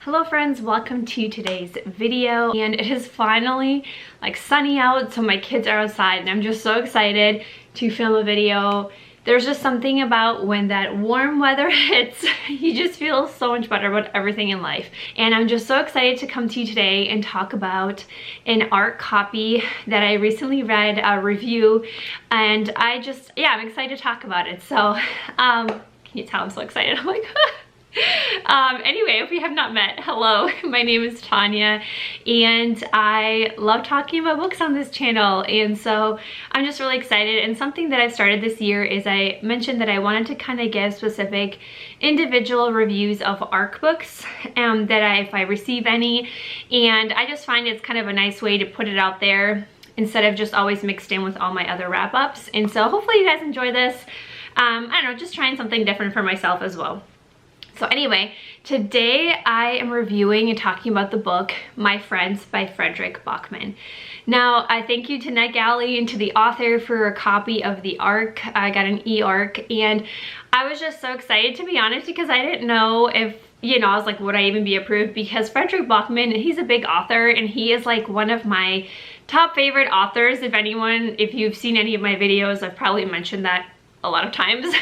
Hello friends, welcome to today's video, and it is finally like sunny out, so my kids are outside and I'm just so excited to film a video. There's just something about when that warm weather hits, you just feel so much better about everything in life. And I'm just so excited to come to you today and talk about an eARC copy that I recently read a review, and I'm excited to talk about it. So can you tell I'm so excited? I'm like anyway, if we have not met, hello, my name is Tanya and I love talking about books on this channel, and so I'm just really excited. And something that I started this year is I mentioned that I wanted to kind of give specific individual reviews of eARC books if I receive any, and I just find it's kind of a nice way to put it out there instead of just always mixed in with all my other wrap-ups. And so hopefully you guys enjoy this. I don't know, just trying something different for myself as well. So anyway, today I am reviewing and talking about the book My Friends by Fredrik Backman. Now, I thank you to NetGalley and to the author for a copy of the eARC. I got an eARC, and I was just so excited, to be honest, because I didn't know if, I was like, would I even be approved? Because Fredrik Backman, he's a big author, and he is like one of my top favorite authors. If you've seen any of my videos, I've probably mentioned that a lot of times.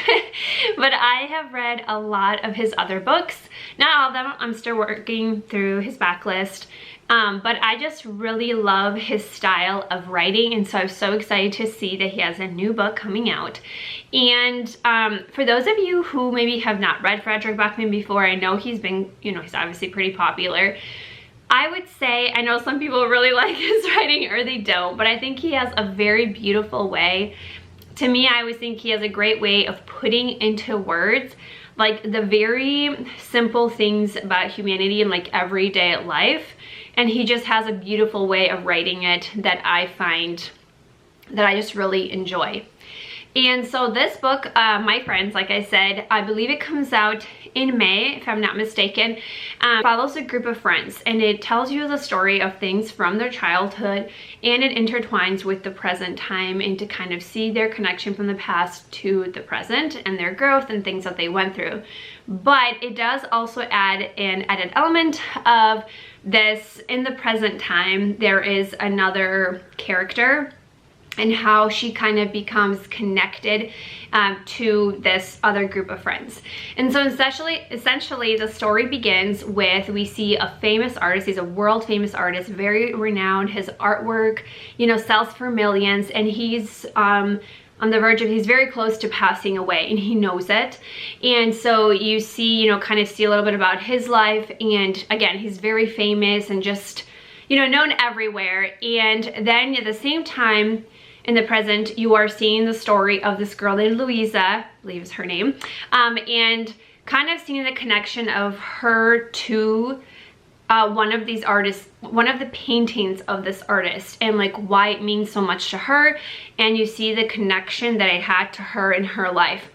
But I have read a lot of his other books. Not all of them, I'm still working through his backlist. But I just really love his style of writing, and so I'm so excited to see that he has a new book coming out. And for those of you who maybe have not read Fredrik Backman before, I know he's been, he's obviously pretty popular. I would say, I know some people really like his writing or they don't, but I think he has a very beautiful way. To me, I always think he has a great way of putting into words like the very simple things about humanity and like everyday life, and he just has a beautiful way of writing it that I find that I just really enjoy. And so this book, My Friends, like I said, I believe it comes out in May, if I'm not mistaken, follows a group of friends, and it tells you the story of things from their childhood, and it intertwines with the present time, and to kind of see their connection from the past to the present and their growth and things that they went through. But it does also add an added element of this in the present time. There is another character and how she kind of becomes connected to this other group of friends. And so essentially the story begins with, we see a famous artist. He's a world famous artist, very renowned. His artwork, sells for millions, and he's on the verge of, he's very close to passing away, and he knows it. And so you see, kind of see a little bit about his life, and again, he's very famous and just, known everywhere. And then at the same time, in the present, you are seeing the story of this girl named Louisa, I believe is her name, and kind of seeing the connection of her to one of these artists, one of the paintings of this artist, and like why it means so much to her, and you see the connection that it had to her in her life.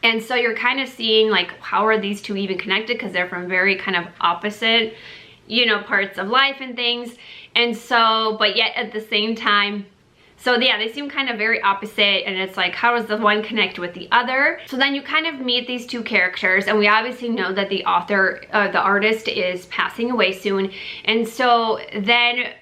And so you're kind of seeing like, how are these two even connected, because they're from very kind of opposite, parts of life and things. And so, but yet at the same time, so yeah, they seem kind of very opposite, and it's like, how does the one connect with the other? So then you kind of meet these two characters, and we obviously know that the author, the artist, is passing away soon. And so then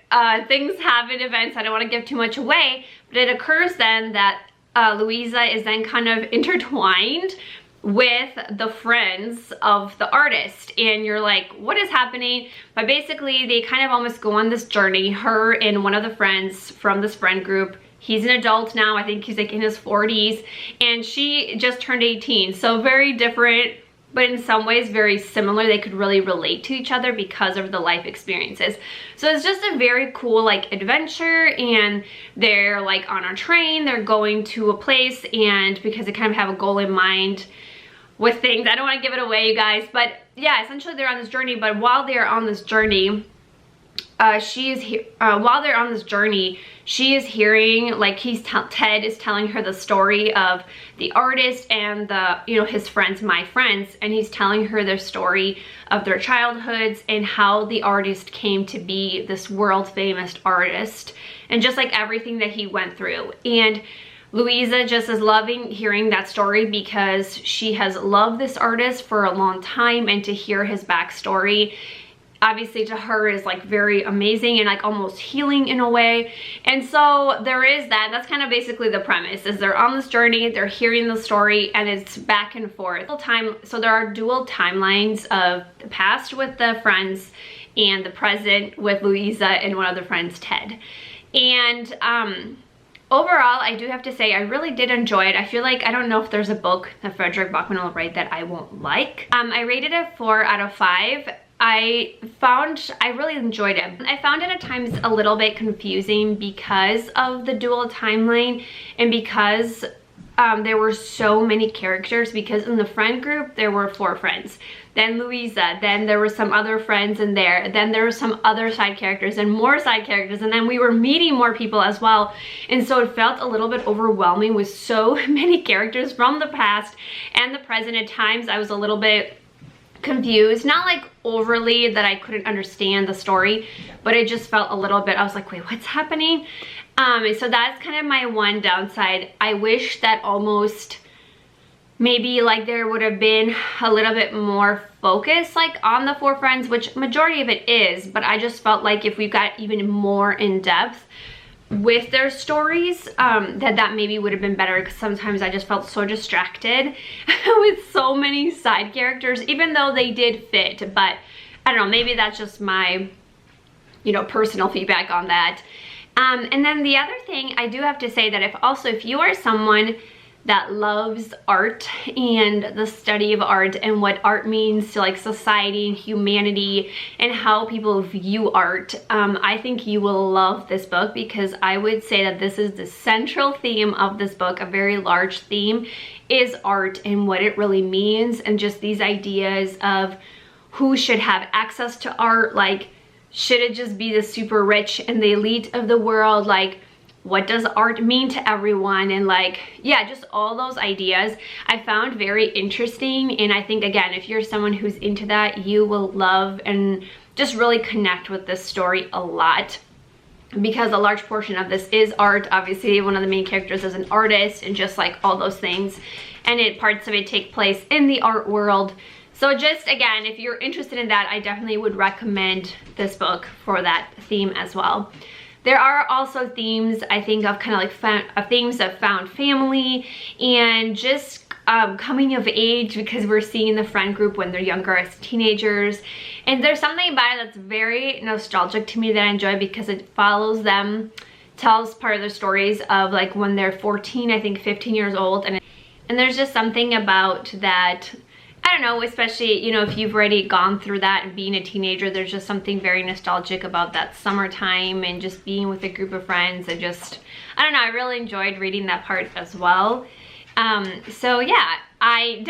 things happen, events, I don't want to give too much away, but it occurs then that Louisa is then kind of intertwined with the friends of the artist, and you're like, what is happening? But basically they kind of almost go on this journey, her and one of the friends from this friend group. He's an adult now, I think he's like in his 40s, and she just turned 18. So very different, but in some ways very similar. They could really relate to each other because of the life experiences. So it's just a very cool like adventure, and they're like on a train, they're going to a place, and because they kind of have a goal in mind with things, I don't want to give it away, you guys, but yeah, essentially they're on this journey. But while they're on this journey, she is hearing, like, Ted is telling her the story of the artist and the, his friends, my friends, and he's telling her their story of their childhoods and how the artist came to be this world famous artist, and just like everything that he went through. And Louisa just is loving hearing that story because she has loved this artist for a long time, and to hear his backstory obviously to her is like very amazing and like almost healing in a way. And so there is that. That's kind of basically the premise, is they're on this journey, they're hearing the story, and it's back and forth. So there are dual timelines of the past with the friends and the present with Louisa and one of the friends, Ted. And overall, I do have to say I really did enjoy it. I feel like, I don't know if there's a book that Fredrik Backman will write that I won't like. I rated it 4 out of 5. I really enjoyed it. I found it at times a little bit confusing because of the dual timeline, and because there were so many characters, because in the friend group there were 4 friends, then Louisa, then there were some other friends in there, then there were some other side characters and more side characters, and then we were meeting more people as well. And so it felt a little bit overwhelming with so many characters from the past and the present. At times I was a little bit confused, not like overly that I couldn't understand the story, but it just felt a little bit, I was like, wait, what's happening? So that's kind of my one downside. I wish that almost maybe like there would have been a little bit more focus like on the 4 friends, which majority of it is, but I just felt like if we got even more in depth with their stories, that maybe would have been better, because sometimes I just felt so distracted with so many side characters, even though they did fit. But I don't know, maybe that's just my, you know, personal feedback on that. And then the other thing I do have to say, that if you are someone that loves art and the study of art and what art means to like society and humanity and how people view art, I think you will love this book, because I would say that this is the central theme of this book. A very large theme is art and what it really means, and just these ideas of who should have access to art. Like, should it just be the super rich and the elite of the world? Like, what does art mean to everyone? And like, yeah, just all those ideas I found very interesting. And I think, again, if you're someone who's into that, you will love and just really connect with this story a lot, because a large portion of this is art. Obviously, one of the main characters is an artist, and just like all those things, and parts of it take place in the art world. So just, again, if you're interested in that, I definitely would recommend this book for that theme as well. There are also themes, I think, of kind of like themes of found family and just coming of age, because we're seeing the friend group when they're younger as teenagers. And there's something about it that's very nostalgic to me that I enjoy, because it follows them, tells part of their stories of like when they're 14, I think 15 years old. And there's just something about that, I don't know, especially, you know, if you've already gone through that and being a teenager, there's just something very nostalgic about that summertime and just being with a group of friends. And just, I don't know, I really enjoyed reading that part as well. So yeah, I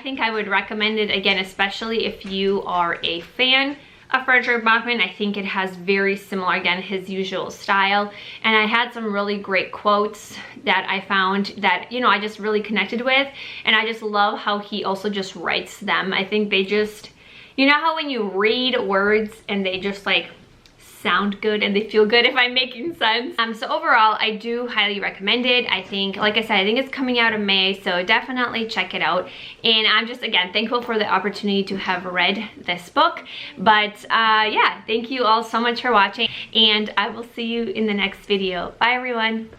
think I would recommend it, again, especially if you are a fan of Fredrik Backman. I think it has very similar, again, his usual style. And I had some really great quotes that I found that, you know, I just really connected with. And I just love how he also just writes them. I think they just, you know how when you read words and they just like sound good and they feel good, if I'm making sense. So overall, I do highly recommend it. I think, like I said, I think it's coming out in May, so definitely check it out. And I'm just, again, thankful for the opportunity to have read this book. But yeah, thank you all so much for watching, and I will see you in the next video. Bye, everyone.